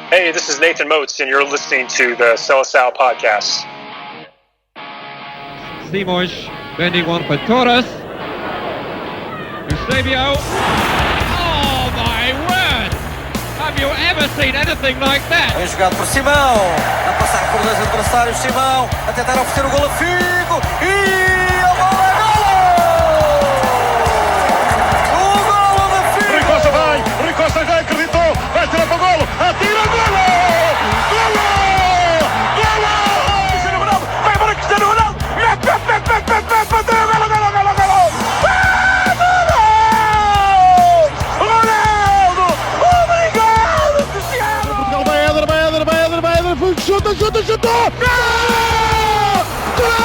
Hey, this is Nathan Motz, and you're listening to the Seleção podcast. Simões bending one for Torres. Eusebio. Oh my word! Have you ever seen anything like that? Bem jogado por Simão, a passar por dois adversários. Simão a tentar oferecer o golo a Figo e a bola é golo! O golo de Figo! Rui Costa já acreditou, vai tirar para o golo, atira o golo! Golo! Golo! Cristiano Ronaldo, vai para Cristiano Ronaldo, mete, bateu, golo! Ronaldo! Obrigado, Cristiano! Portugal vai Éder, chuta! Gol! Gol!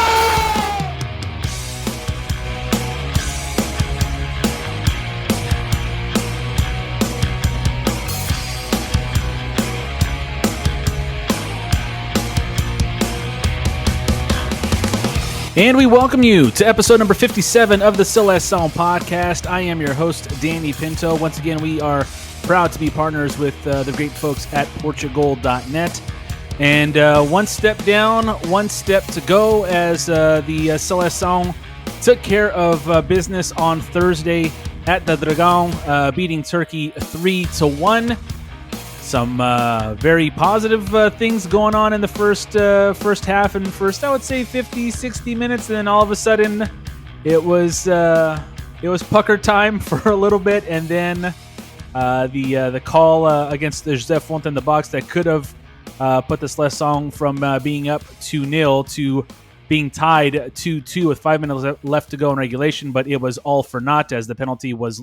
And we welcome you to episode number 57 of the Seleção podcast. I am your host, Danny Pinto. Once again, we are proud to be partners with the great folks at Portugal.net. And one step down, one step to go as the Seleção took care of business on Thursday at the Dragão, beating Turkey 3-1. Some very positive things going on in the first half and first, I would say, 50, 60 minutes. And then all of a sudden, it was pucker time for a little bit. And then the call against the José Fonte in the box that could have put the Seleção from being up 2-0 to being tied 2-2 with 5 minutes left to go in regulation. But it was all for naught as the penalty was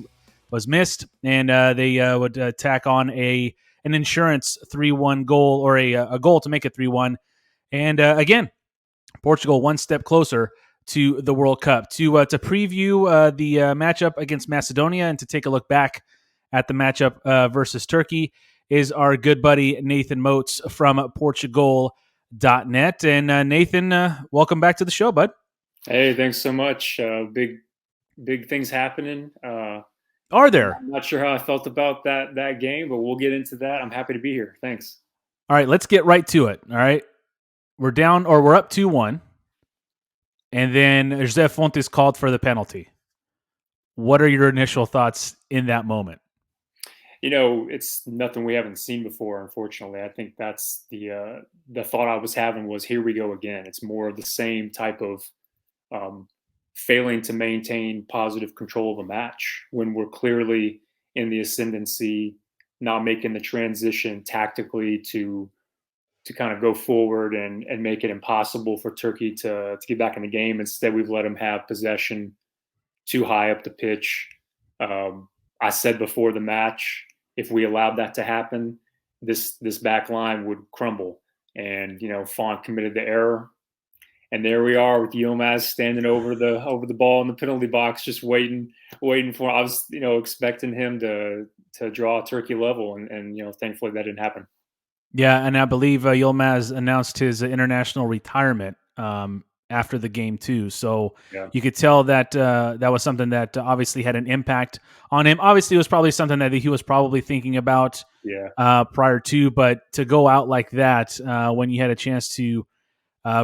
missed. And they would tack on an insurance 3-1 goal, or a goal to make it 3-1. And again, Portugal one step closer to the World Cup. To preview the matchup against Macedonia and to take a look back at the matchup versus Turkey is our good buddy Nathan Motz from Portugal.net. And Nathan, welcome back to the show, bud. Hey, thanks so much. Big things happening. Are there? I'm not sure how I felt about that game, but we'll get into that. I'm happy to be here. Thanks. All right, let's get right to it. All right. We're up 2-1. And then José Fontes called for the penalty. What are your initial thoughts in that moment? You know, it's nothing we haven't seen before, unfortunately. I think that's the thought I was having was, here we go again. It's more of the same type of failing to maintain positive control of a match when we're clearly in the ascendancy, not making the transition tactically to kind of go forward and make it impossible for Turkey to get back in the game. Instead, we've let them have possession too high up the pitch. I said before the match, if we allowed that to happen, this back line would crumble. And, you know, Font committed the error. And there we are with Yilmaz standing over the ball in the penalty box, just waiting for. I was, expecting him to draw a Turkey level, and thankfully that didn't happen. Yeah, and I believe Yilmaz announced his international retirement after the game too. So yeah, you could tell that that was something that obviously had an impact on him. Obviously, it was probably something that he was probably thinking about prior to, but to go out like that when you had a chance to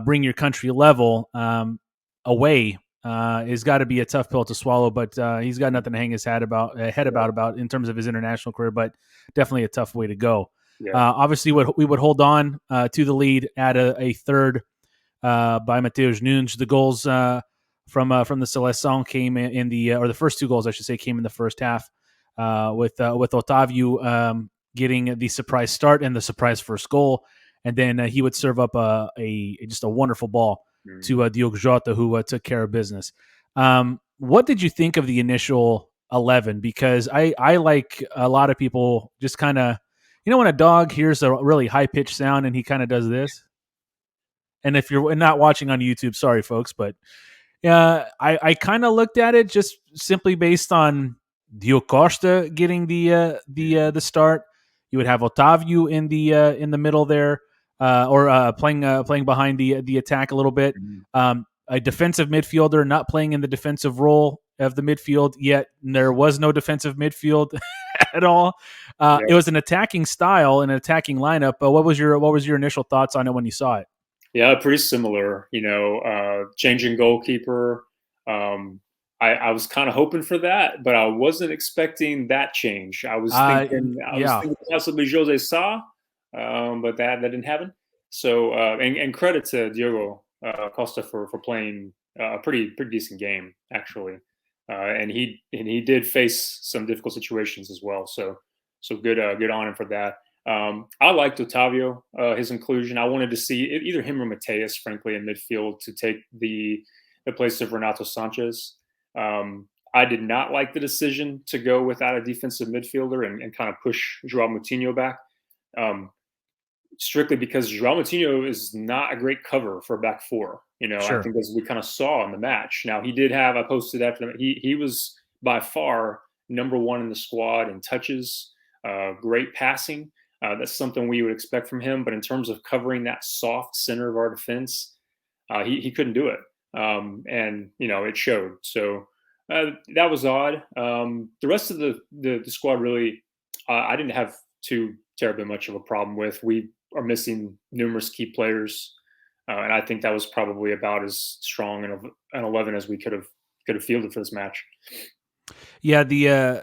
bring your country level away has got to be a tough pill to swallow. But he's got nothing to hang his head about in terms of his international career. But definitely a tough way to go. Yeah. Obviously, we would hold on to the lead at a third by Mateus Nunes. The goals from the Seleção came in the first two goals, I should say, came in the first half with Otávio getting the surprise start and the surprise first goal. And then he would serve up just a wonderful ball to Diogo Jota, who took care of business. What did you think of the initial 11? Because I like a lot of people just kind of, when a dog hears a really high-pitched sound and he kind of does this? And if you're not watching on YouTube, sorry, folks, but I kind of looked at it just simply based on Diogo Costa getting the start. You would have Otávio in the middle there. Or playing behind the attack a little bit. A defensive midfielder not playing in the defensive role of the midfield, yet there was no defensive midfield at all. It was an attacking style and an attacking lineup. But what was your initial thoughts on it when you saw it? Yeah, pretty similar. Changing goalkeeper. I was kind of hoping for that, but I wasn't expecting that change. I was thinking possibly Jose Sa, but that didn't happen. So and credit to Diogo Costa for playing a pretty decent game actually, and he did face some difficult situations as well. So good on him for that. I liked Otavio, his inclusion. I wanted to see either him or Mateus, frankly, in midfield to take the place of Renato Sanchez. I did not like the decision to go without a defensive midfielder and kind of push João Moutinho back, strictly because João Moutinho is not a great cover for a back four. Sure. I think as we kind of saw in the match. Now, he did have, I posted after he was by far number one in the squad in touches, great passing. That's something we would expect from him. But in terms of covering that soft center of our defense, he couldn't do it. And it showed. So that was odd. The rest of the squad really, I didn't have too terribly much of a problem with. We are missing numerous key players, and I think that was probably about as strong an 11 as we could have fielded for this match. Yeah, the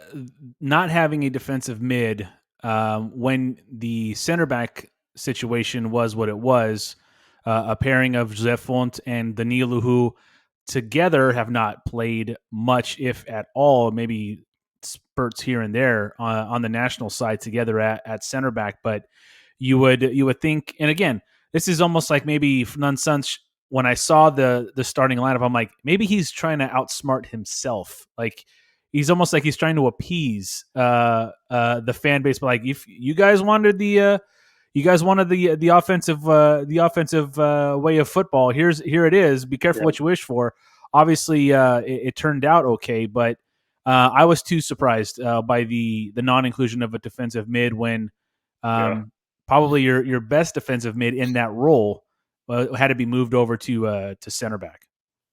not having a defensive mid when the center back situation was what it was. A pairing of José Font and Danilo, who together have not played much, if at all, maybe spurts here and there on the national side together at center back. But you would think, and again, this is almost like maybe Fernando Santos. When I saw the starting lineup, I'm like, maybe he's trying to outsmart himself. Like he's almost like he's trying to appease the fan base. But like, if you guys wanted the offensive way of football, here it is. Be careful what you wish for. Obviously, it turned out okay, but I was too surprised by the non-inclusion of a defensive mid when probably your best defensive mid in that role had to be moved over to center back.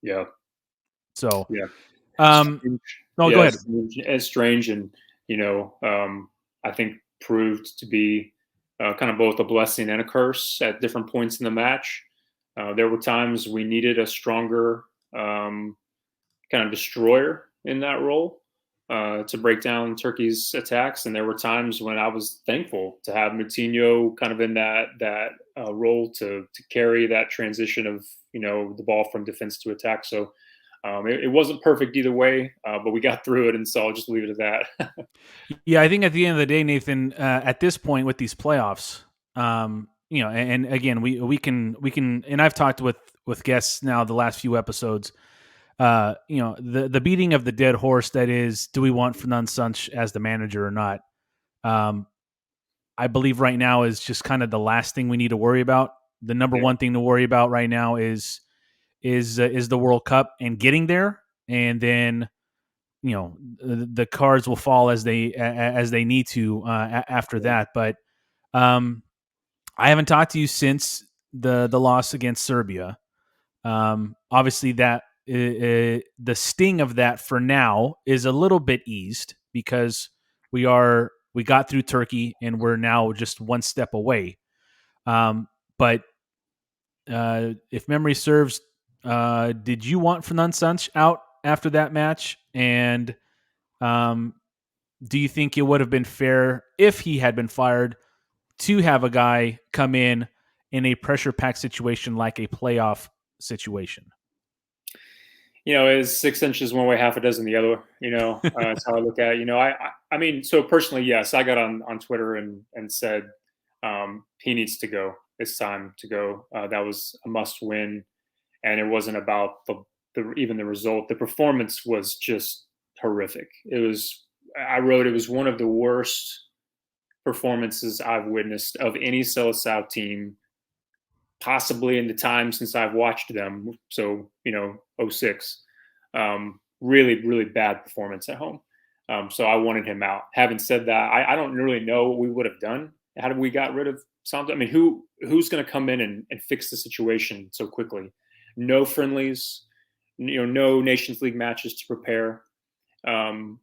Yeah. So go ahead. It's strange, and I think proved to be kind of both a blessing and a curse at different points in the match. There were times we needed a stronger kind of destroyer in that role to break down Turkey's attacks, and there were times when I was thankful to have Moutinho kind of in that role to carry that transition of the ball from defense to attack. So it wasn't perfect either way, but we got through it, and so I'll just leave it at that. Yeah, I think at the end of the day, Nathan, at this point with these playoffs, and again, we can, and I've talked with guests now the last few episodes. The beating of the dead horse that is, do we want Fernando Santos as the manager or not? I believe right now is just kind of the last thing we need to worry about. The number one thing to worry about right now is the World Cup and getting there, and then the cards will fall as they need to after that. But I haven't talked to you since the loss against Serbia. Obviously, that the sting of that for now is a little bit eased because we got through Turkey and we're now just one step away. But if memory serves, did you want Fernando Santos out after that match? And do you think it would have been fair if he had been fired to have a guy come in a pressure-packed situation like a playoff situation? It's 6 inches one way, half a dozen the other. That's how I look at it. I mean, so personally, yes, I got on Twitter and said he needs to go. It's time to go. That was a must win, and it wasn't about even the result. The performance was just horrific. I wrote it was one of the worst performances I've witnessed of any Seleção team, possibly in the time since I've watched them. So, 06, really, really bad performance at home. So I wanted him out. Having said that, I don't really know what we would have done had we got rid of Santos. I mean, who's going to come in and fix the situation so quickly? No friendlies, no Nations League matches to prepare.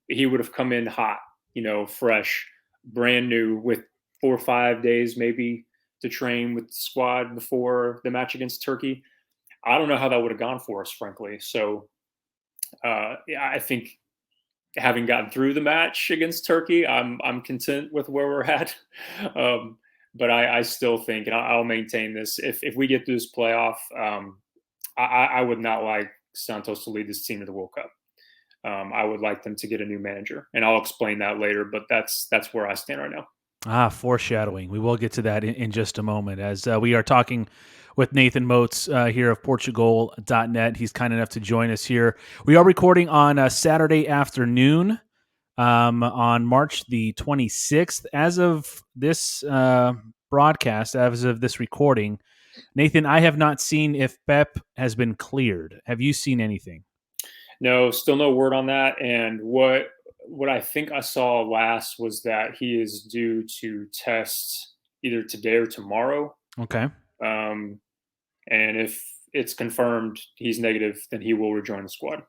He would have come in hot fresh, brand new, with 4 or 5 days maybe to train with the squad before the match against Turkey. I don't know how that would have gone for us, frankly. So I think having gotten through the match against Turkey, I'm content with where we're at. But I still think, and I'll maintain this, if we get through this playoff, I would not like Santos to lead this team to the World Cup. I would like them to get a new manager, and I'll explain that later. But that's where I stand right now. Foreshadowing. We will get to that in just a moment, as we are talking with Nathan Motz here of Portugal.net. He's kind enough to join us here. We are recording on Saturday afternoon on March the 26th. As of this broadcast, as of this recording, Nathan, I have not seen if Pep has been cleared. Have you seen anything? No, still no word on that. And what I think I saw last was that he is due to test either today or tomorrow. Okay. And if it's confirmed he's negative, then he will rejoin the squad.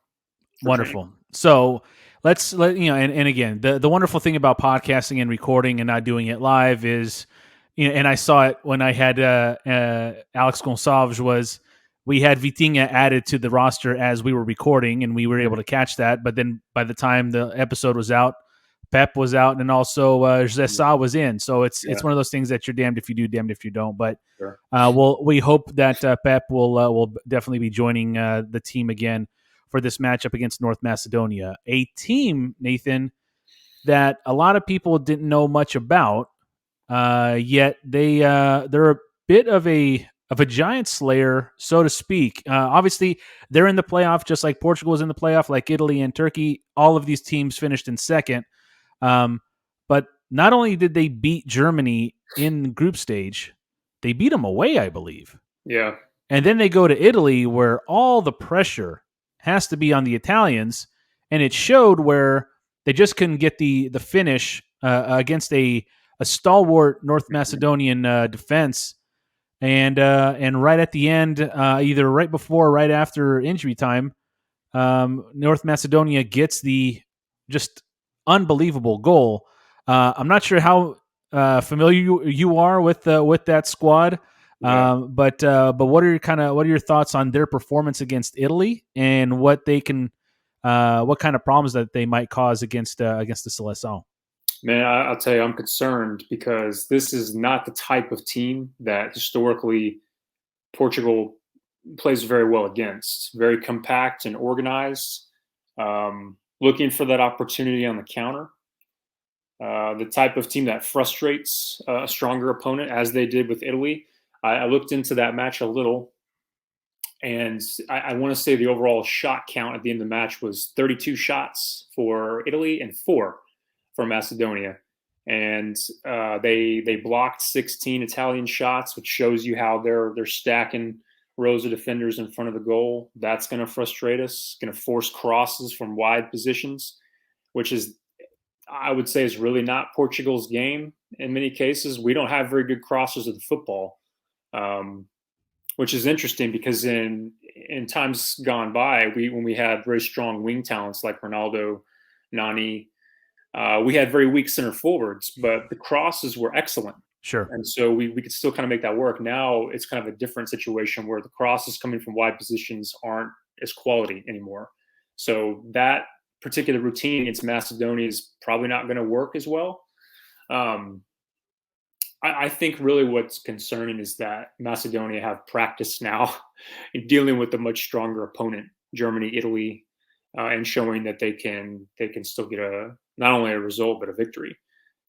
Wonderful. Training. So and again, the wonderful thing about podcasting and recording and not doing it live is, and I saw it when I had Alex Gonçalves, was we had Vitinha added to the roster as we were recording, and we were able to catch that. But then by the time the episode was out, Pep was out, and also José Sá was in. So it's one of those things that you're damned if you do, damned if you don't. But sure. We hope that Pep will definitely be joining the team again for this matchup against North Macedonia, a team, Nathan, that a lot of people didn't know much about. Yet they're a bit of a giant slayer, so to speak. Obviously, they're in the playoff, just like Portugal is in the playoff, like Italy and Turkey. All of these teams finished in second. But not only did they beat Germany in the group stage, they beat them away, I believe. Yeah. And then they go to Italy, where all the pressure has to be on the Italians, and it showed where they just couldn't get the finish against a stalwart North Macedonian defense. And right at the end, either right before or right after injury time, North Macedonia gets the just unbelievable goal. I'm not sure how familiar you are with that squad, but what are your thoughts on their performance against Italy and what they can, what kind of problems that they might cause against the Seleção? Man, I'll tell you, I'm concerned because this is not the type of team that historically Portugal plays very well against. Very compact and organized, looking for that opportunity on the counter. The type of team that frustrates a stronger opponent, as they did with Italy. I looked into that match a little, and I want to say the overall shot count at the end of the match was 32 shots for Italy and 4 for Macedonia. And they blocked 16 Italian shots, which shows you how they're stacking rows of defenders in front of the goal. That's going to frustrate us, going to force crosses from wide positions, which is, I would say, is really not Portugal's game in many cases. We don't have very good crossers of the football, which is interesting because in times gone by, when we had very strong wing talents like Ronaldo, Nani, we had very weak center forwards, but the crosses were excellent. Sure. And so we could still kind of make that work. Now it's kind of a different situation where the crosses coming from wide positions aren't as quality anymore. So that particular routine against Macedonia is probably not going to work as well. I think really what's concerning is that Macedonia have practiced now in dealing with a much stronger opponent, Germany, Italy, and showing that they can still get not only a result but a victory.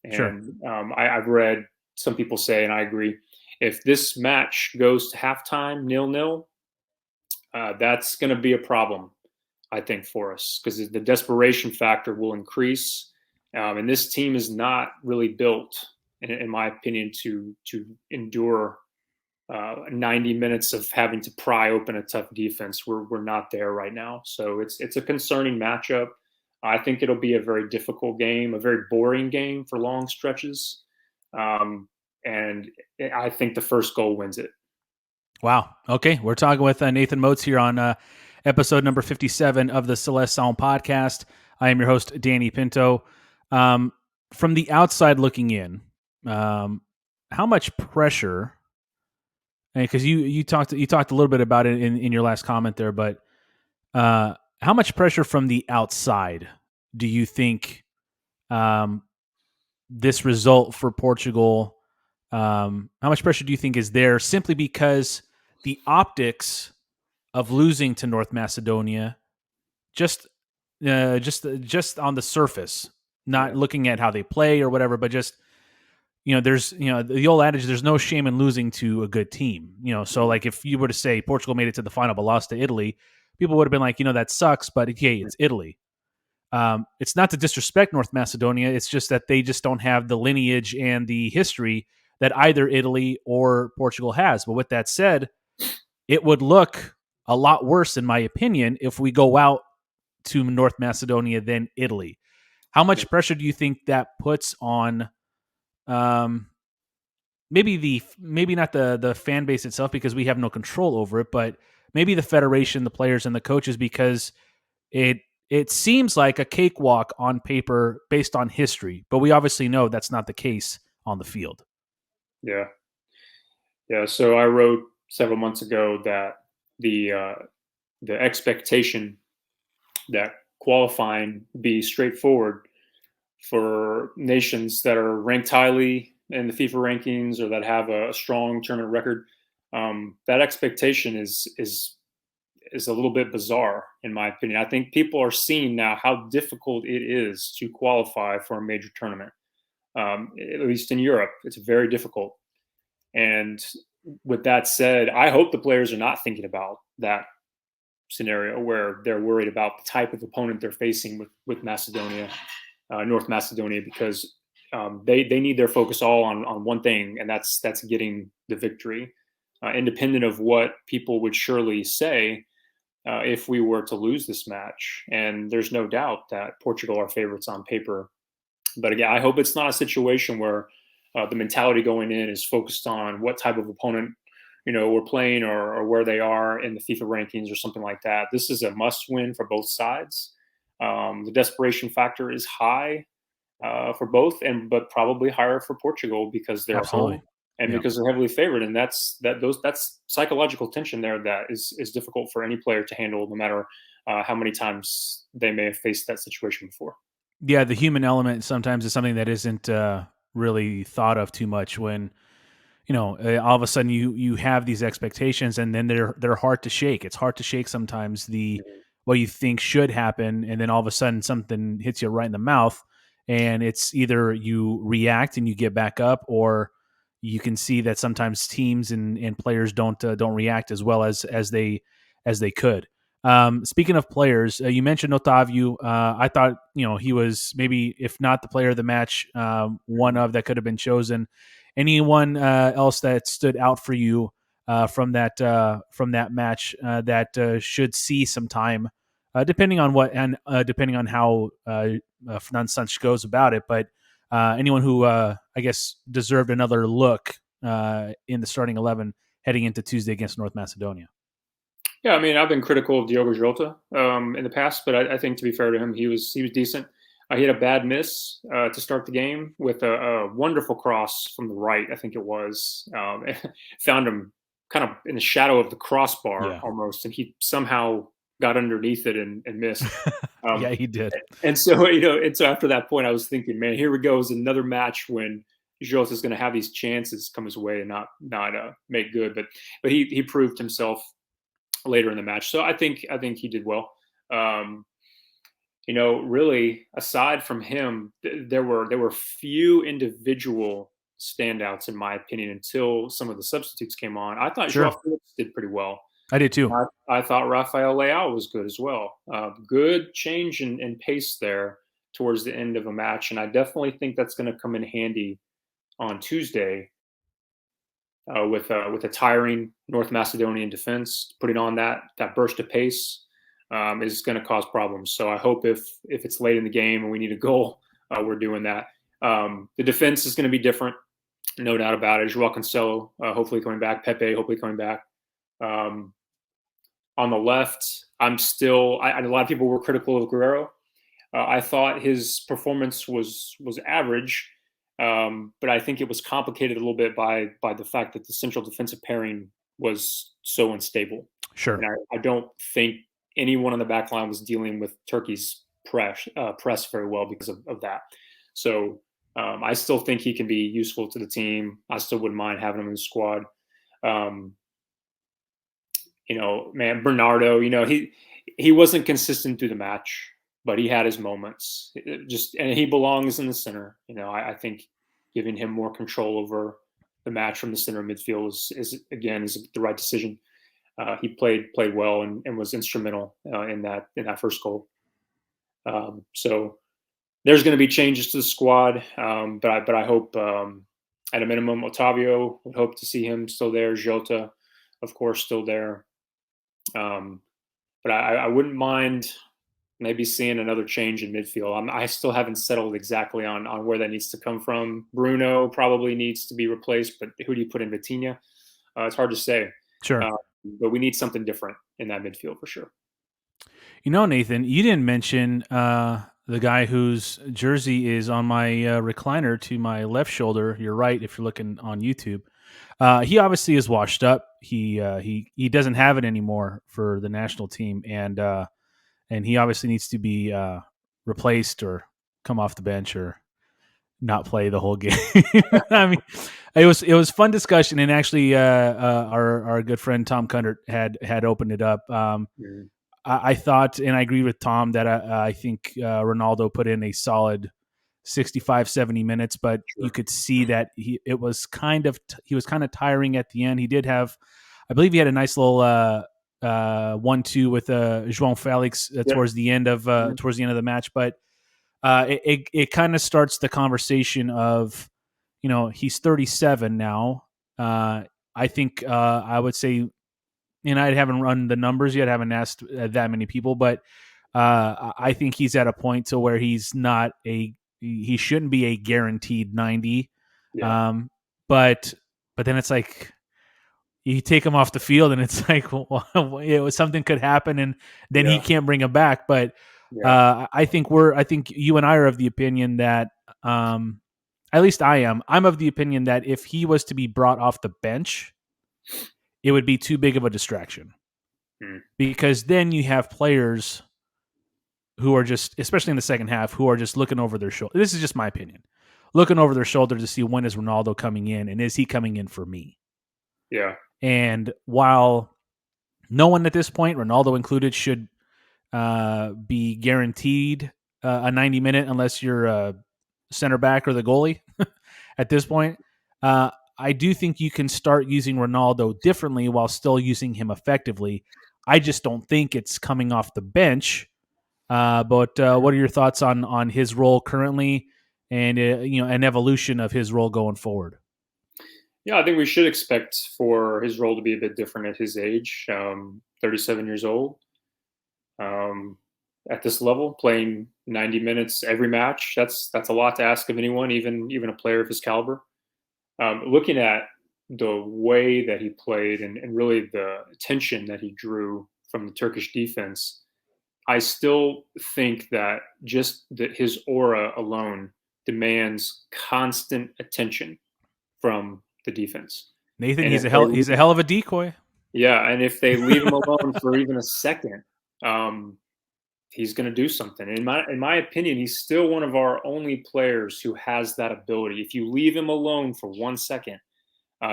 And sure. I've read some people say, and I agree, if this match goes to halftime 0-0, that's going to be a problem, I think, for us, because the desperation factor will increase. And this team is not really built, in my opinion, to endure 90 minutes of having to pry open a tough defense. We're not there right now. So it's a concerning matchup. I think it'll be a very difficult game, a very boring game for long stretches. And I think the first goal wins it. Wow. Okay. We're talking with Nathan Motz here on episode number 57 of the Seleção podcast. I am your host, Danny Pinto. from the outside looking in, how much pressure? Because you talked a little bit about it in your last comment there, but how much pressure from the outside do you think this result for Portugal? How much pressure do you think is there simply because the optics of losing to North Macedonia, just on the surface, not looking at how they play or whatever, but just there's the old adage, there's no shame in losing to a good team. So like if you were to say Portugal made it to the final but lost to Italy, people would have been like, that sucks, but hey, it's Italy. It's not to disrespect North Macedonia. It's just that they just don't have the lineage and the history that either Italy or Portugal has. But with that said, it would look a lot worse, in my opinion, if we go out to North Macedonia than Italy. How much pressure do you think that puts on maybe not the fan base itself, because we have no control over it, but maybe the federation, the players, and the coaches, because it seems like a cakewalk on paper based on history, but we obviously know that's not the case on the field. Yeah. So I wrote several months ago that the expectation that qualifying be straightforward for nations that are ranked highly in the FIFA rankings or that have a strong tournament record, that expectation is a little bit bizarre, in my opinion. I think people are seeing now how difficult it is to qualify for a major tournament. At least in Europe, it's very difficult. And with that said, I hope the players are not thinking about that scenario where they're worried about the type of opponent they're facing with Macedonia, North Macedonia, because they need their focus all on one thing, and that's getting the victory, independent of what people would surely say if we were to lose this match. And there's no doubt that Portugal are favorites on paper. But again, I hope it's not a situation where the mentality going in is focused on what type of opponent we're playing or where they are in the FIFA rankings or something like that. This is a must-win for both sides. The desperation factor is high for both, but probably higher for Portugal because they're home and because they're heavily favored. And that's psychological tension there that is difficult for any player to handle, no matter how many times they may have faced that situation before. Yeah, the human element sometimes is something that isn't really thought of too much when, all of a sudden you have these expectations and then they're hard to shake. It's hard to shake sometimes what you think should happen, and then all of a sudden something hits you right in the mouth, and it's either you react and you get back up, or you can see that sometimes teams and players don't react as well as they could. Speaking of players, you mentioned Otavio. I thought, he was maybe, if not the player of the match, one of that could have been chosen. Anyone else that stood out for you from that match that should see some time, depending on depending on how Fernando Santos goes about it, but anyone who I guess deserved another look in the starting 11 heading into Tuesday against North Macedonia? Yeah, I mean, I've been critical of Diogo Jota in the past, but I think, to be fair to him, he was decent. He had a bad miss to start the game with a wonderful cross from the right, I think it was. Found him kind of in the shadow of the crossbar almost, and he somehow got underneath it and missed. Yeah, he did. And so, and so after that point, I was thinking, man, here we go, is another match when Jota is going to have these chances come his way and not make good. But he proved himself later in the match. So I think he did well. Really, aside from him, there were few individual standouts, in my opinion, until some of the substitutes came on. I thought João Felix did pretty well. I did too. I thought Rafael Leao was good as well. Good change in pace there towards the end of a match, and I definitely think that's going to come in handy on Tuesday with a tiring North Macedonian defense. Putting on that burst of pace is going to cause problems. So I hope if it's late in the game and we need a goal, we're doing that. The defense is going to be different, no doubt about it. João Cancelo hopefully coming back. Pepe hopefully coming back. On the left, a lot of people were critical of Guerrero. I thought his performance was average, but I think it was complicated a little bit by the fact that the central defensive pairing was so unstable. Sure. And I don't think anyone on the back line was dealing with Turkey's press very well because of that. So I still think he can be useful to the team. I still wouldn't mind having him in the squad. Bernardo, he wasn't consistent through the match, but he had his moments. And he belongs in the center. I think giving him more control over the match from the center midfield is the right decision. He played well and was instrumental in that first goal. So there's going to be changes to the squad, but I hope at a minimum Otavio, would hope to see him still there. Jota, of course, still there. But I wouldn't mind maybe seeing another change in midfield. I still haven't settled exactly on where that needs to come from. Bruno probably needs to be replaced, but who do you put in Vitinha? It's hard to say. Sure. But we need something different in that midfield for sure. Nathan, you didn't mention the guy whose jersey is on my recliner to my left shoulder, your right, if you're looking on YouTube. He obviously is washed up. He doesn't have it anymore for the national team, and he obviously needs to be replaced or come off the bench or not play the whole game. I mean, it was fun discussion, and actually, our good friend Tom Kundert had opened it up. I thought, and I agree with Tom, that I think Ronaldo put in a solid 65, 70 minutes, but you could see that he was kind of tiring at the end. He did have, I believe he had a nice little 1-2 with João Felix towards the end of the match, but it kind of starts the conversation of, he's 37 now. I think I would say, and I haven't run the numbers yet, I haven't asked that many people, but I think he's at a point to where he shouldn't be a guaranteed 90. Yeah. But then it's like, you take him off the field and it's like, something could happen and then he can't bring him back. But I think you and I are of the opinion that, at least I'm of the opinion that if he was to be brought off the bench, it would be too big of a distraction, because then you have players who are just, especially in the second half, who are just looking over their shoulder. This is just my opinion. Looking over their shoulder to see, when is Ronaldo coming in, and is he coming in for me? Yeah. And while no one at this point, Ronaldo included, should be guaranteed a 90-minute unless you're a center back or the goalie at this point, I do think you can start using Ronaldo differently while still using him effectively. I just don't think it's coming off the bench. But what are your thoughts on his role currently, and an evolution of his role going forward? Yeah, I think we should expect for his role to be a bit different at his age. 37 years old, at this level, playing 90 minutes every match. That's a lot to ask of anyone, even a player of his caliber. Looking at the way that he played and really the attention that he drew from the Turkish defense, I still think that just that his aura alone demands constant attention from the defense. Nathan, he's a hell of a decoy. Yeah, and if they leave him alone for even a second, he's going to do something. In my opinion, he's still one of our only players who has that ability. If you leave him alone for 1 second,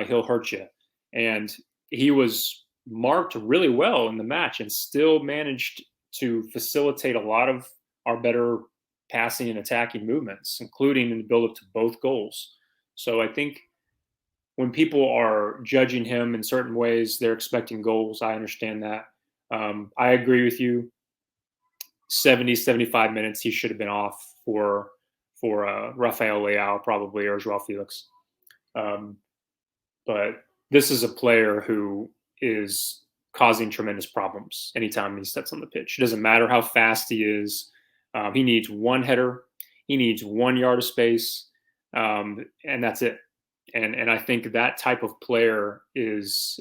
he'll hurt you. And he was marked really well in the match and still managed to facilitate a lot of our better passing and attacking movements, including in the build-up to both goals. So I think when people are judging him in certain ways, they're expecting goals. I understand that. I agree with you. 70, 75 minutes, he should have been off for Rafael Leao probably, or João Felix. But this is a player who is causing tremendous problems anytime he steps on the pitch. It doesn't matter how fast he is. He needs one header. He needs 1 yard of space, and that's it. And I think that type of player is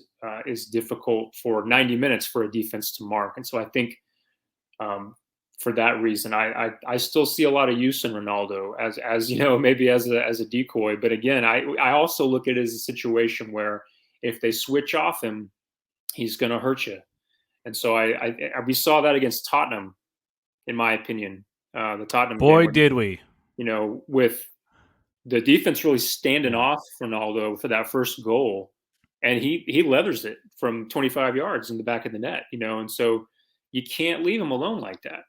difficult for 90 minutes for a defense to mark. And so I think for that reason. I still see a lot of use in Ronaldo as maybe as a decoy. But again, I also look at it as a situation where if they switch off him, he's going to hurt you. And so we saw that against Tottenham, in my opinion. The Tottenham Boy, game, did we. With the defense really standing off Ronaldo for that first goal, and he leathers it from 25 yards in the back of the net, and so you can't leave him alone like that.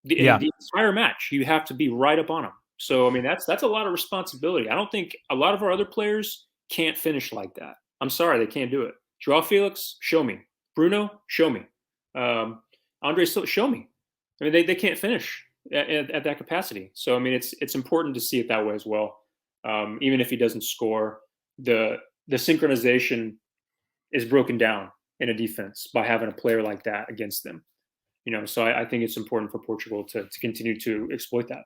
The entire match, you have to be right up on him. So, I mean, that's a lot of responsibility. I don't think a lot of our other players can't finish like that. I'm sorry, they can't do it. Joao Felix, show me. Bruno, show me. Andre, show me. I mean, they can't finish at that capacity. So, I mean, it's important to see it that way as well. Even if he doesn't score, the synchronization is broken down in a defense by having a player like that against them. So I think it's important for Portugal to continue to exploit that.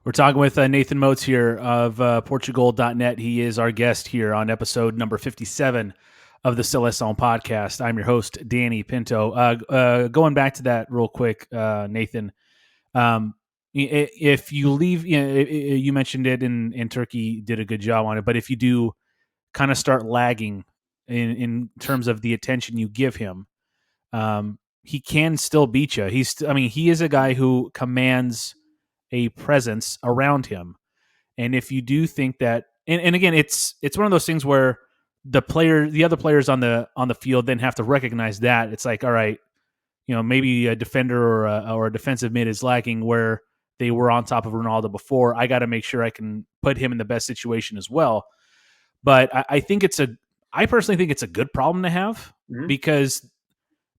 We're talking with Nathan Motz here of Portugal.net. He is our guest here on episode number 57 of the Seleção podcast. I'm your host, Danny Pinto. Going back to that real quick, Nathan, if you leave, you mentioned it in Turkey, did a good job on it, but if you do kind of start lagging in terms of the attention you give him, he can still beat you. He is a guy who commands a presence around him. And if you do think that, and again, it's one of those things where the other players on the field then have to recognize that. It's like, all right, maybe a defender or a defensive mid is lacking where they were on top of Ronaldo before. I got to make sure I can put him in the best situation as well. But I personally think it's a good problem to have, because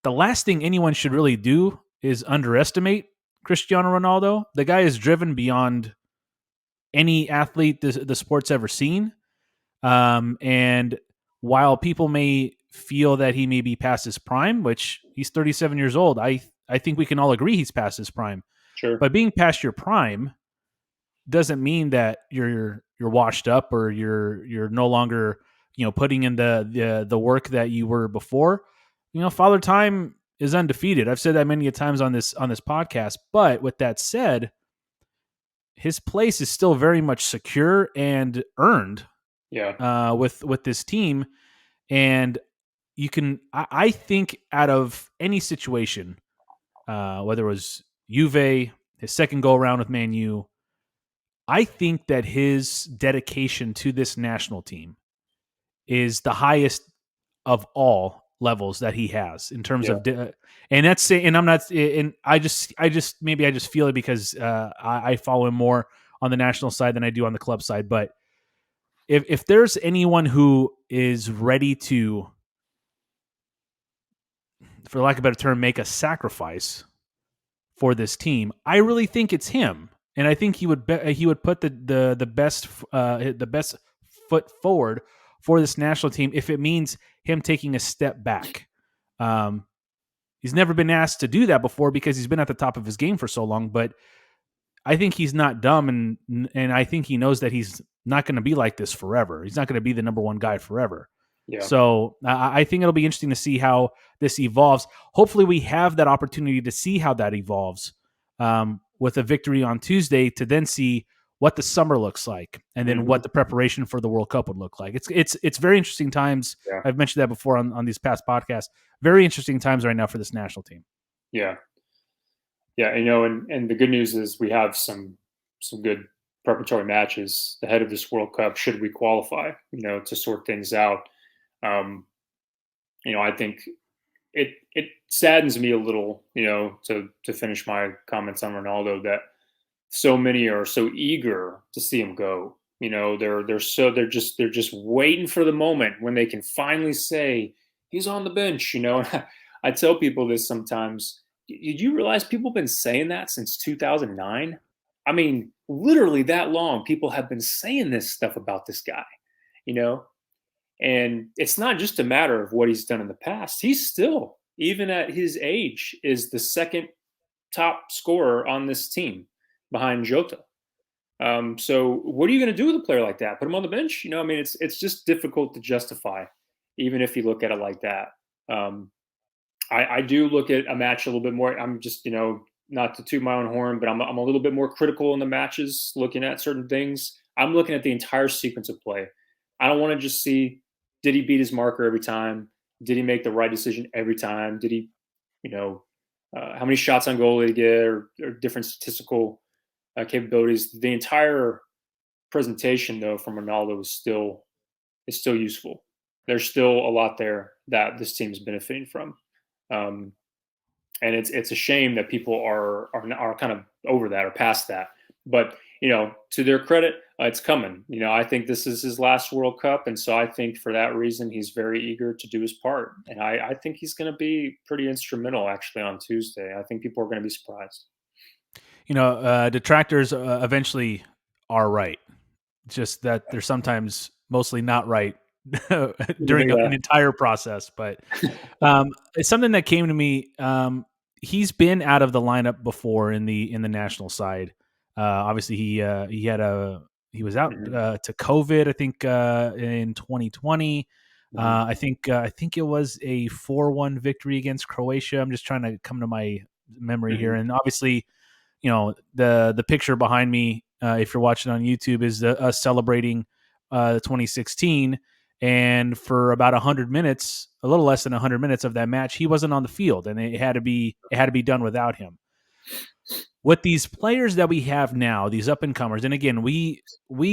the last thing anyone should really do is underestimate Cristiano Ronaldo. The guy is driven beyond any athlete the sport's ever seen. And while people may feel that he may be past his prime, which he's 37 years old, I think we can all agree he's past his prime. Sure. But being past your prime doesn't mean that you're washed up or you're no longer putting in the work that you were before. Father Time is undefeated. I've said that many times on this podcast. But with that said, his place is still very much secure and earned. Yeah. With this team, and I think out of any situation, whether it was Juve, his second go around with Man U, I think that his dedication to this national team is the highest of all levels that he has in terms of, and that's, and I'm not, and I just feel it because I follow him more on the national side than I do on the club side. But if there's anyone who is ready to, for lack of a better term, make a sacrifice for this team, I really think it's him. And I think he would put the best foot forward for this national team if it means him taking a step back. He's never been asked to do that before because he's been at the top of his game for so long, but I think he's not dumb, and I think he knows that he's not going to be like this forever. He's not going to be the number one guy forever. Yeah. So I think it'll be interesting to see how this evolves. Hopefully we have that opportunity to see how that evolves with a victory on Tuesday, to then see what the summer looks like, and then what the preparation for the World Cup would look like. It's very interesting times. Yeah. I've mentioned that before on these past podcasts. Very interesting times right now for this national team. Yeah. Yeah. And the good news is we have some good preparatory matches ahead of this World Cup, should we qualify, to sort things out. I think it saddens me a little, to finish my comments on Ronaldo, that so many are so eager to see him go. They're just waiting for the moment when they can finally say he's on the bench. I tell people this sometimes. Did you realize people have been saying that since 2009? I mean, literally that long, people have been saying this stuff about this guy, and it's not just a matter of what he's done in the past. He's still, even at his age, is the second top scorer on this team behind Jota. So what are you going to do with a player like that? Put him on the bench? It's just difficult to justify, even if you look at it like that. I do look at a match a little bit more. I'm just, not to toot my own horn, but I'm a little bit more critical in the matches, looking at certain things. I'm looking at the entire sequence of play. I don't want to just see, did he beat his marker every time? Did he make the right decision every time? Did he, how many shots on goal did he get, or different statistical capabilities? The entire presentation, though, from Ronaldo is still useful. There's still a lot there that this team is benefiting from, and it's a shame that people are kind of over that or past that. But to their credit, it's coming. I think this is his last World Cup, and so I think for that reason he's very eager to do his part, and I think he's going to be pretty instrumental actually on Tuesday. I think people are going to be surprised. Detractors eventually are right. Just that they're sometimes mostly not right during an entire process. But it's something that came to me. He's been out of the lineup before in the national side. Obviously, he was out to COVID. I think in 2020. I think it was a 4-1 victory against Croatia. I'm just trying to come to my memory here, and obviously, the picture behind me, if you're watching on YouTube, is us celebrating 2016. And for about 100 minutes, a little less than 100 minutes of that match, he wasn't on the field, and it had to be done without him. With these players that we have now, these up and comers, and again, we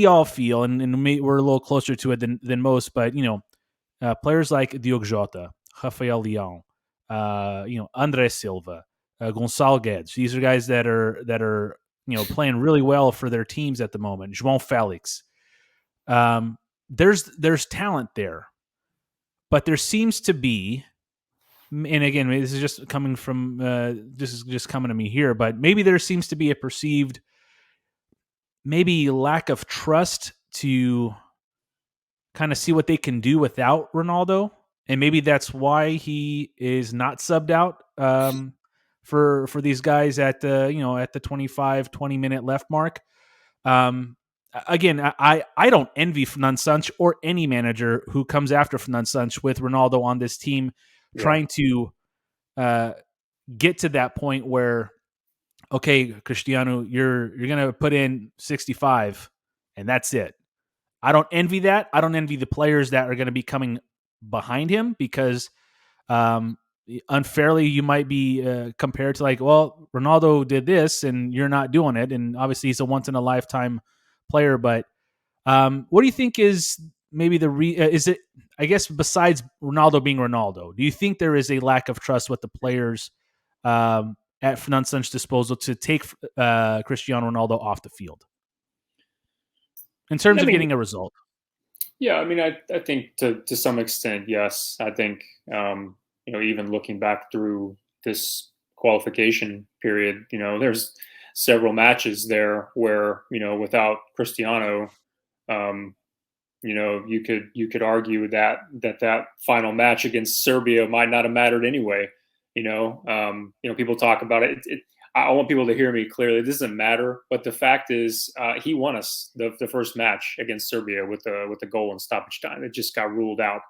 all feel, and we're a little closer to it than most, but players like Diogo Jota, Rafael Leão, André Silva, Gonçalo Guedes. These are guys that are playing really well for their teams at the moment. João Felix. There's talent there, but there seems to be, and again, this is just coming from just coming to me here, but maybe there seems to be a perceived maybe lack of trust to kind of see what they can do without Ronaldo, and maybe that's why he is not subbed out for these guys at the at the 20 minute left mark. Again, I don't envy Fernando Santos or any manager who comes after Fernando Santos with Ronaldo on this team, trying to get to that point where, okay, Cristiano, you're gonna put in 65, and that's it. I don't envy that. I don't envy the players that are going to be coming behind him, because unfairly you might be compared to, like, well, Ronaldo did this and you're not doing it, and obviously he's a once in a lifetime player. But what do you think is maybe is it, I guess, besides Ronaldo being Ronaldo, do you think there is a lack of trust with the players at Fernando Santos' disposal to take Cristiano Ronaldo off the field in terms of getting a result? Yeah, I mean, I think to some extent, yes. I think even looking back through this qualification period, there's several matches there where without Cristiano, you could argue that final match against Serbia might not have mattered anyway. People talk about it. I want people to hear me clearly. It doesn't matter, but the fact is, he won us the first match against Serbia with a goal in stoppage time. It just got ruled out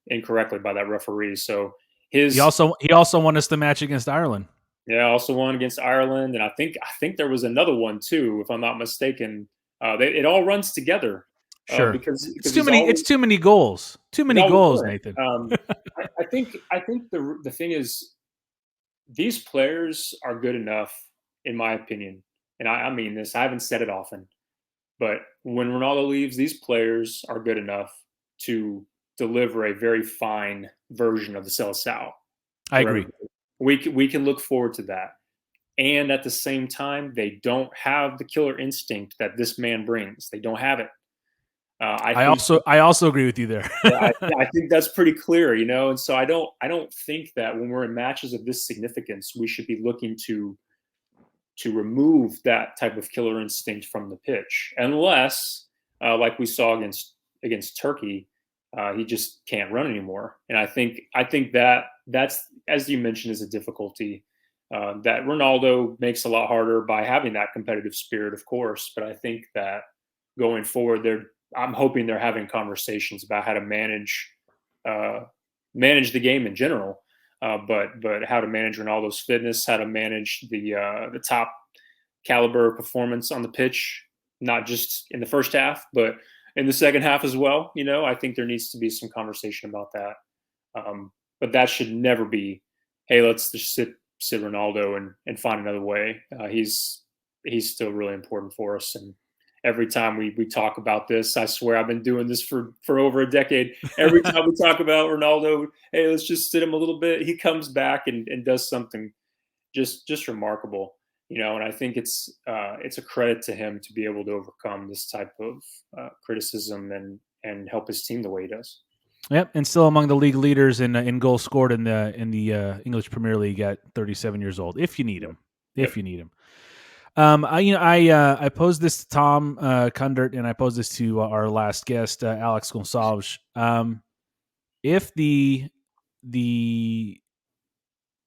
incorrectly by that referee. So he also won us the match against Ireland. Yeah, also won against Ireland, and I think there was another one too, if I'm not mistaken. It all runs together. Sure, because it's too many. It's too many goals. Too many goals, Nathan. I think the thing is, these players are good enough, in my opinion, and I mean this. I haven't said it often, but when Ronaldo leaves, these players are good enough to deliver a very fine version of the Seleção. I agree. We can look forward to that, and at the same time, they don't have the killer instinct that this man brings. They don't have it. I also agree with you there. Yeah, I think that's pretty clear, and so I don't think that when we're in matches of this significance, we should be looking to remove that type of killer instinct from the pitch, unless, like we saw against Turkey, he just can't run anymore. And I think that's, as you mentioned, is a difficulty that Ronaldo makes a lot harder by having that competitive spirit, of course. But I think that going forward, I'm hoping they're having conversations about how to manage the game in general. but how to manage Ronaldo's fitness, how to manage the top caliber performance on the pitch, not just in the first half, but in the second half as well. I think there needs to be some conversation about that. But that should never be, hey, let's just sit Ronaldo and find another way. He's still really important for us. And every time we talk about this, I swear I've been doing this for over a decade. Every time we talk about Ronaldo, hey, let's just sit him a little bit. He comes back and does something just remarkable. And I think it's a credit to him to be able to overcome this type of criticism and help his team the way he does. Yep, and still among the league leaders in goals scored in the English Premier League at 37 years old. If you need him, you need him. I posed this to Tom Kundert, and I posed this to our last guest, Alex Gonçalves. If the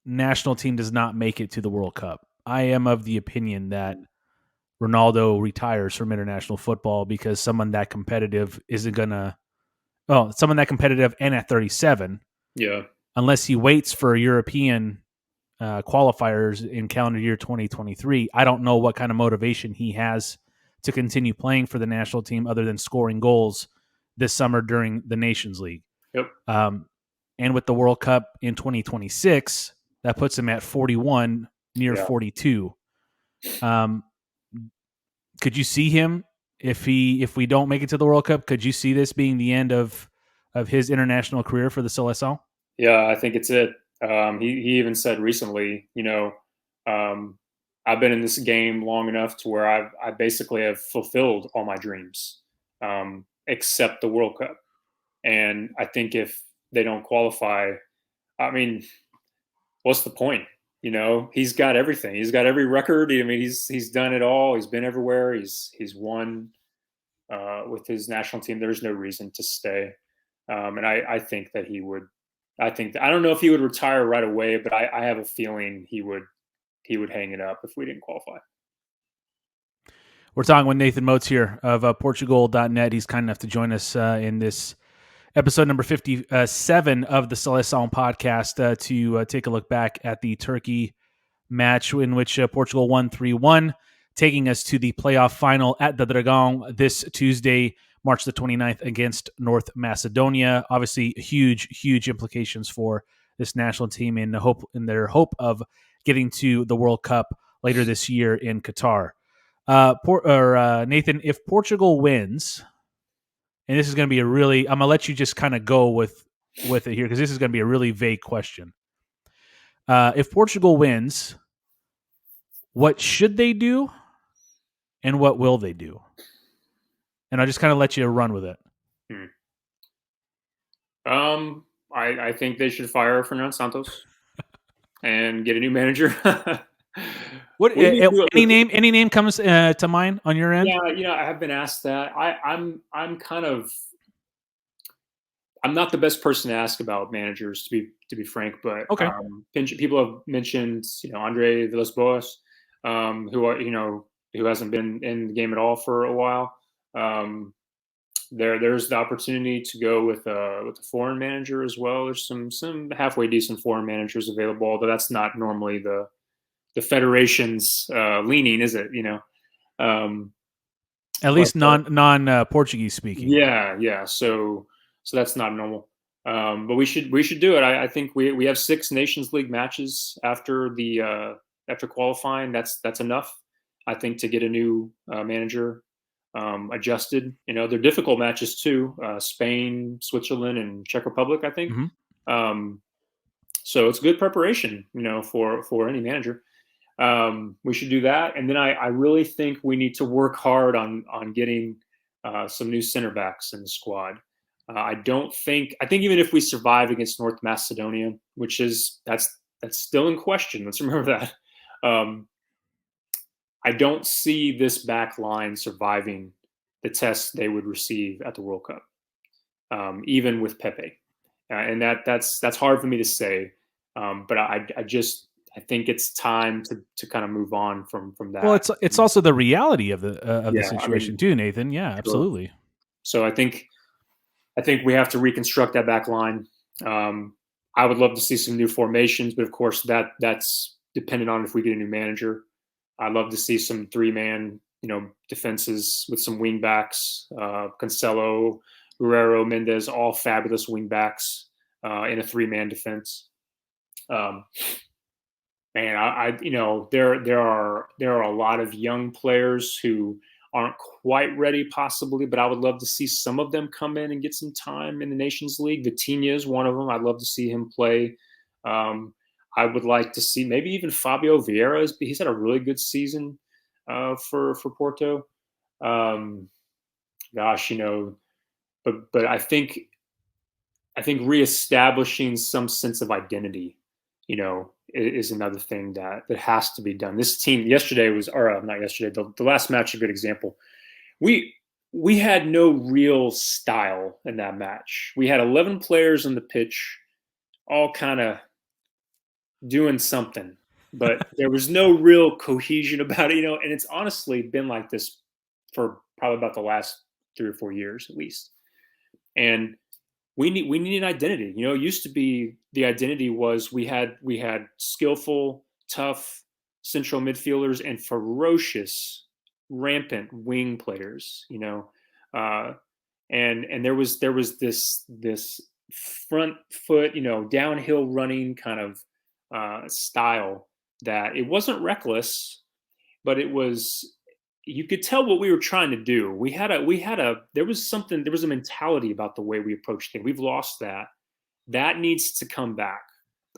national team does not make it to the World Cup, I am of the opinion that Ronaldo retires from international football because someone that competitive isn't gonna. Well, someone that competitive and at 37, unless he waits for European qualifiers in calendar year 2023, I don't know what kind of motivation he has to continue playing for the national team other than scoring goals this summer during the Nations League. Yep. And with the World Cup in 2026, that puts him at 41, near 42. Could you see him? If we don't make it to the World Cup, could you see this being the end of his international career for the Seleção? Yeah, I think it's it. He even said recently, I've been in this game long enough to where I basically have fulfilled all my dreams, except the World Cup. And I think if they don't qualify, I mean, what's the point? He's got everything. He's got every record. I mean, he's done it all. He's been everywhere. He's won with his national team. There's no reason to stay. And I think that he would. I don't know if he would retire right away, but I have a feeling he would hang it up if we didn't qualify. We're talking with Nathan Motz here of Portugal.net. He's kind enough to join us in this episode number 57 of the Seleção podcast to take a look back at the Turkey match in which Portugal won 3-1, taking us to the playoff final at the Dragão this Tuesday, March the 29th against North Macedonia. Obviously, huge implications for this national team in their hope of getting to the World Cup later this year in Qatar. Nathan, if Portugal wins, and this is going to be I'm going to let you just kind of go with it here because this is going to be a really vague question. If Portugal wins, what should they do and what will they do? And I'll just kind of let you run with it. I think they should fire Fernando Santos and get a new manager. What any name comes to mind on your end? Yeah, I have been asked that. I'm not the best person to ask about managers to be frank, but okay. People have mentioned Andre Villas-Boas, who hasn't been in the game at all for a while. There's the opportunity to go with a foreign manager as well. There's some halfway decent foreign managers available, although that's not normally the federation's leaning, is it? At least non Portuguese speaking. Yeah. So that's not normal. But we should do it. I think we have 6 Nations League matches after qualifying. That's enough, I think, to get a new manager adjusted. They're difficult matches too. Spain, Switzerland, and Czech Republic, I think. Mm-hmm. So it's good preparation, for any manager. We should do that. And then I really think we need to work hard on getting some new center backs in the squad. I think even if we survive against North Macedonia, that's still in question. Let's remember that. I don't see this back line surviving the test they would receive at the World Cup, even with Pepe. And that's hard for me to say. But I think it's time to kind of move on from that. Well, it's also the reality of the situation too, Nathan. Yeah, absolutely. So I think we have to reconstruct that back line. I would love to see some new formations, but of course that's dependent on if we get a new manager. I'd love to see some 3-man, defenses with some wing backs, Cancelo, Guerrero, Mendes, all fabulous wing backs in a 3-man defense. Man, there are a lot of young players who aren't quite ready, possibly, but I would love to see some of them come in and get some time in the Nations League. Vitinha is one of them. I'd love to see him play. I would like to see maybe even Fabio Vieira. He's had a really good season for Porto. But I think reestablishing some sense of identity, is another thing that has to be done. This team yesterday the last match is a good example. We had no real style in that match. We had 11 players on the pitch, all kind of doing something, but there was no real cohesion about it, and it's honestly been like this for probably about the last 3 or 4 years at least. And we need an identity. It used to be the identity was we had skillful, tough central midfielders and ferocious, rampant wing players. And there was this front foot, downhill running kind of style that it wasn't reckless, but it was. You could tell what we were trying to do. There was a mentality about the way we approached things. We've lost that. That needs to come back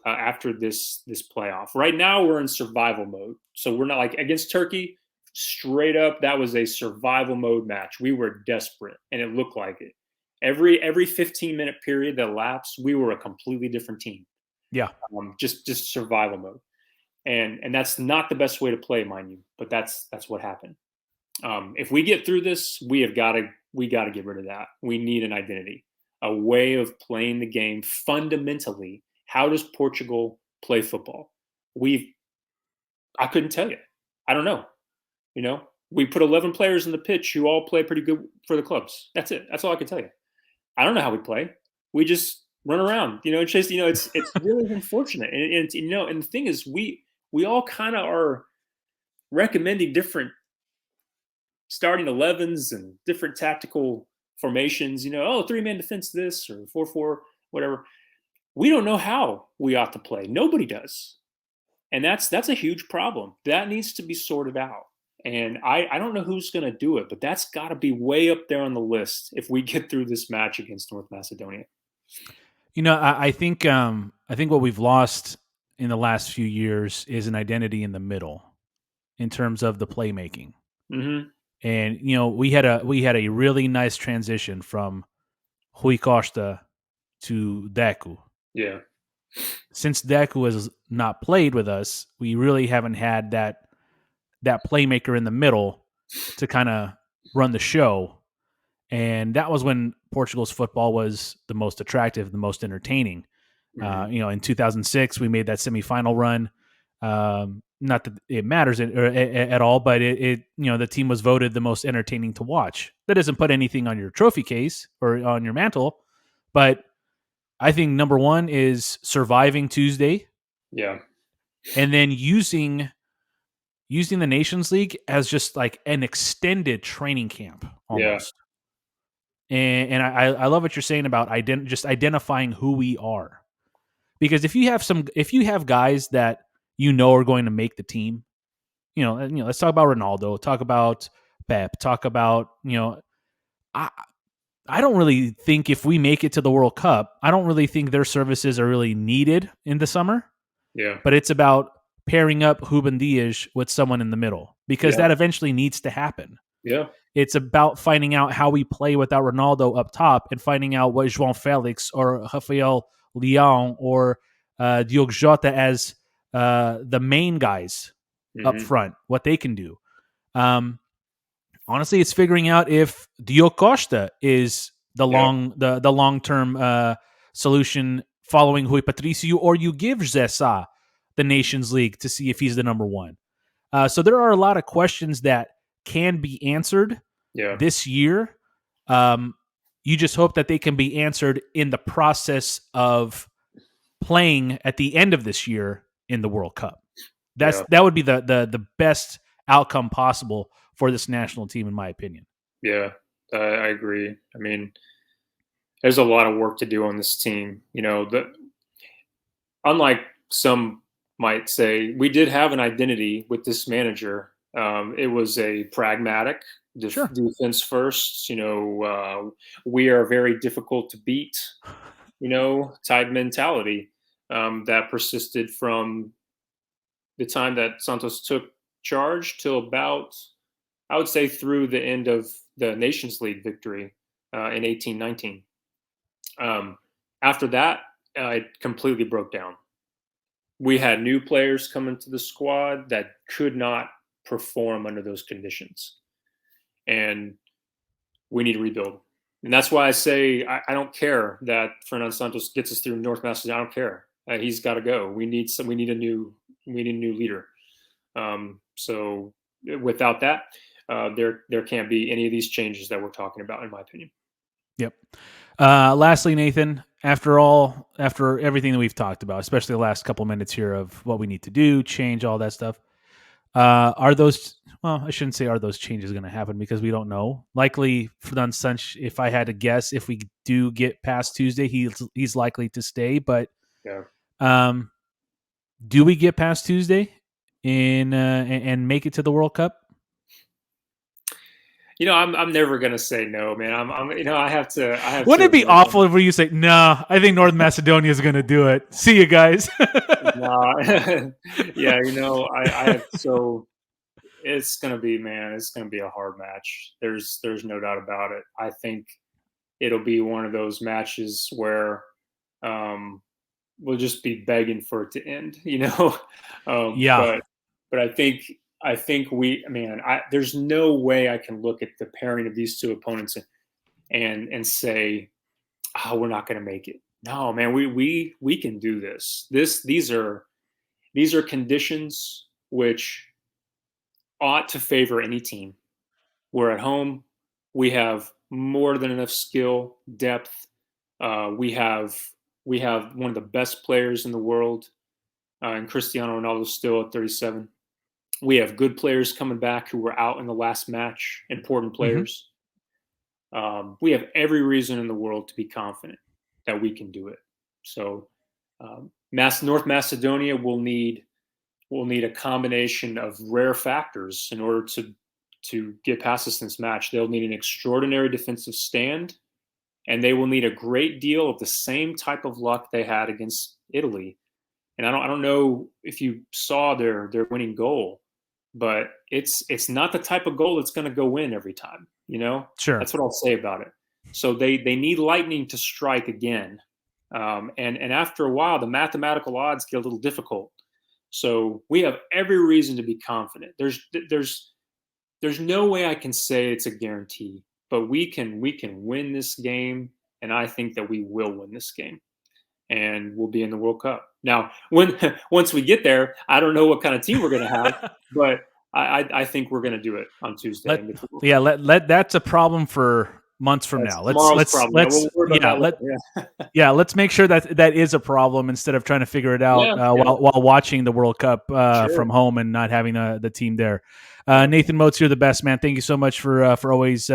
after this playoff. Right now we're in survival mode. So we're not like against Turkey, straight up. That was a survival mode match. We were desperate and it looked like it. Every 15-minute period that elapsed, we were a completely different team. Yeah. Just survival mode. And that's not the best way to play, mind you, but that's what happened. If we get through this, we got to get rid of that. We need an identity, a way of playing the game fundamentally. How does Portugal play football? I couldn't tell you. I don't know. We put 11 players in the pitch who all play pretty good for the clubs. That's it. That's all I can tell you. I don't know how we play. We just run around, and chase. It's really unfortunate. And and the thing is, we all kind of are recommending different starting 11s and different tactical formations, 3-man defense this or 4-4, whatever. We don't know how we ought to play. Nobody does. And that's a huge problem. That needs to be sorted out. And I don't know who's going to do it, but that's got to be way up there on the list if we get through this match against North Macedonia. I think what we've lost in the last few years is an identity in the middle in terms of the playmaking. Mm-hmm. And we had a really nice transition from Rui Costa to Deco. Yeah. Since Deco has not played with us, we really haven't had that playmaker in the middle to kind of run the show. And that was when Portugal's football was the most attractive, the most entertaining. Mm-hmm. In 2006, we made that semifinal run. Not that it matters at all, but the team was voted the most entertaining to watch. That doesn't put anything on your trophy case or on your mantle, but I think number one is surviving Tuesday. Yeah. And then using the Nations League as just like an extended training camp almost. Yeah. And I love what you're saying about just identifying who we are. Because if you have guys that are going to make the team, let's talk about Ronaldo, talk about Pepe, talk about, I don't really think if we make it to the World Cup, I don't really think their services are really needed in the summer. Yeah. But it's about pairing up Ruben Dias with someone in the middle because that eventually needs to happen. Yeah. It's about finding out how we play without Ronaldo up top and finding out what João Felix or Rafael Leão or Diogo Jota as the main guys up front, what they can do. Honestly, it's figuring out if Diogo Costa is the long-term solution following Rui Patricio, or you give Zessa the Nations League to see if he's the number one. So there are a lot of questions that can be answered this year. You just hope that they can be answered in the process of playing at the end of this year in the World Cup. That would be the best outcome possible for this national team, in my opinion. Yeah, I agree. I mean, there's a lot of work to do on this team. Unlike some might say, we did have an identity with this manager. It was a pragmatic defense first. We are very difficult to beat. Type mentality that persisted from the time that Santos took charge till about, I would say, through the end of the Nations League victory in 18-19. After that, it completely broke down. We had new players come into the squad that could not perform under those conditions. And we need to rebuild. And that's why I say I don't care that Fernando Santos gets us through North Macedonia. I don't care. He's got to go. We need a new leader. So without that, there can't be any of these changes that we're talking about, in my opinion. Yep. Lastly, Nathan, after everything that we've talked about, especially the last couple minutes here of what we need to do, change, all that stuff, are those, well, I shouldn't say are those changes going to happen because we don't know. Likely, Fernando Santos, if I had to guess, if we do get past Tuesday, he's likely to stay. But do we get past Tuesday and make it to the World Cup? I'm never gonna say no, man. I have to. Wouldn't it be awful if you say no? I think North Macedonia is gonna do it. See you guys. Yeah, I have so. It's gonna be, man. It's gonna be a hard match. There's no doubt about it. I think it'll be one of those matches where we'll just be begging for it to end. But I think there's no way I can look at the pairing of these two opponents and say, oh, we're not going to make it. No, man, we can do this. These are conditions which ought to favor any team. We're at home. We have more than enough skill, depth. We have one of the best players in the world, and Cristiano Ronaldo still at 37. We have good players coming back who were out in the last match, important players. Mm-hmm. We have every reason in the world to be confident that we can do it. So North Macedonia will need a combination of rare factors in order to get past this match. They'll need an extraordinary defensive stand, and they will need a great deal of the same type of luck they had against Italy. And I don't know if you saw their winning goal, but it's not the type of goal that's going to go in every time, Sure. That's what I'll say about it. So they need lightning to strike again. And after a while, the mathematical odds get a little difficult. So we have every reason to be confident. There's no way I can say it's a guarantee, but we can win this game. And I think that we will win this game and we'll be in the World Cup. Now, once we get there, I don't know what kind of team we're going to have, but I think we're going to do it on Tuesday. That's a problem for months from now. Let's make sure that is a problem instead of trying to figure it out while watching the World Cup from home and not having the team there. Nathan Motz, you're the best, man. Thank you so much for always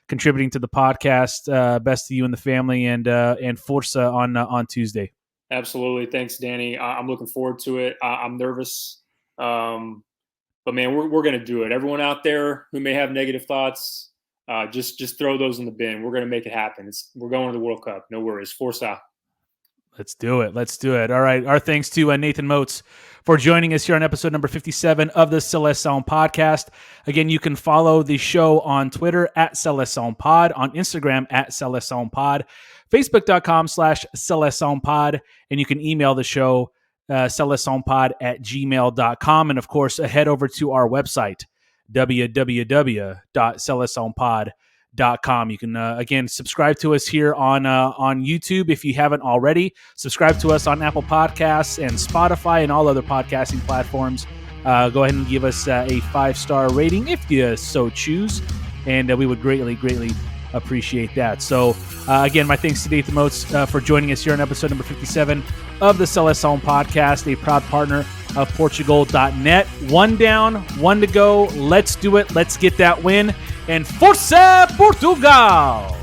contributing to the podcast. Best to you and the family, and Forza on Tuesday. Absolutely. Thanks, Danny. I'm looking forward to it. I'm nervous. But man, we're going to do it. Everyone out there who may have negative thoughts, just throw those in the bin. We're going to make it happen. We're going to the World Cup. No worries. Forza. Let's do it. All right. Our thanks to Nathan Motz for joining us here on episode number 57 of the Seleção podcast. Again, you can follow the show on Twitter at Seleção Pod, on Instagram at Seleção Pod, Facebook.com/Seleção Pod, and you can email the show seleçãopod@gmail.com. And of course, head over to our website, www.seleçãopod.com. You can, again, subscribe to us here on YouTube if you haven't already. Subscribe to us on Apple Podcasts and Spotify and all other podcasting platforms. Go ahead and give us a 5-star rating if you so choose. And we would greatly, greatly appreciate that. So, again, my thanks to Nathan Motz for joining us here on episode number 57 of the Seleção podcast, a proud partner of Portugal.net. 1 down, 1 to go. Let's do it. Let's get that win. And Força Portugal!